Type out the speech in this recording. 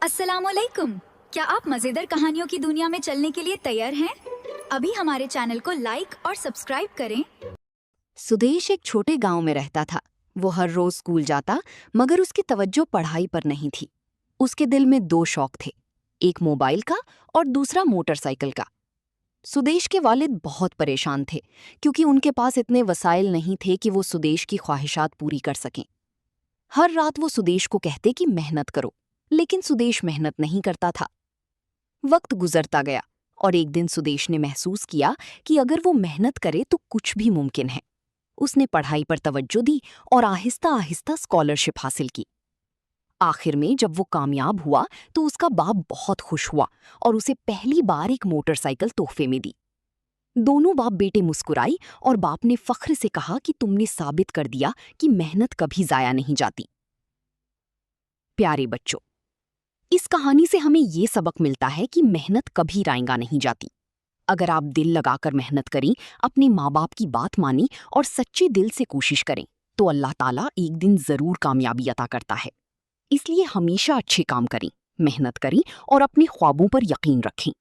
अस्सलाम वालेकुम। क्या आप मजेदार कहानियों की दुनिया में चलने के लिए तैयार हैं? अभी हमारे चैनल को लाइक और सब्सक्राइब करें। सुदेश एक छोटे गांव में रहता था। वो हर रोज स्कूल जाता, मगर उसकी तवज्जो पढ़ाई पर नहीं थी। उसके दिल में दो शौक थे, एक मोबाइल का और दूसरा मोटरसाइकिल का। सुदेश के वालिद बहुत परेशान थे, क्योंकि उनके पास इतने वसाइल नहीं थे कि वो सुदेश की ख्वाहिशात पूरी कर सकें। हर रात वो सुदेश को कहते कि मेहनत करो, लेकिन सुदेश मेहनत नहीं करता था। वक्त गुजरता गया और एक दिन सुदेश ने महसूस किया कि अगर वो मेहनत करे तो कुछ भी मुमकिन है। उसने पढ़ाई पर तवज्जो दी और आहिस्ता आहिस्ता स्कॉलरशिप हासिल की। आखिर में जब वो कामयाब हुआ तो उसका बाप बहुत खुश हुआ और उसे पहली बार एक मोटरसाइकिल तोहफे में दी। दोनों बाप बेटे मुस्कुराए और बाप ने फख्र से कहा कि तुमने साबित कर दिया कि मेहनत कभी जाया नहीं जाती। प्यारे बच्चों, इस कहानी से हमें ये सबक मिलता है कि मेहनत कभी रायंगा नहीं जाती। अगर आप दिल लगाकर मेहनत करें, अपने माँ बाप की बात मानें और सच्चे दिल से कोशिश करें, तो अल्लाह ताला एक दिन जरूर कामयाबी अता करता है। इसलिए हमेशा अच्छे काम करें, मेहनत करें और अपने ख्वाबों पर यकीन रखें।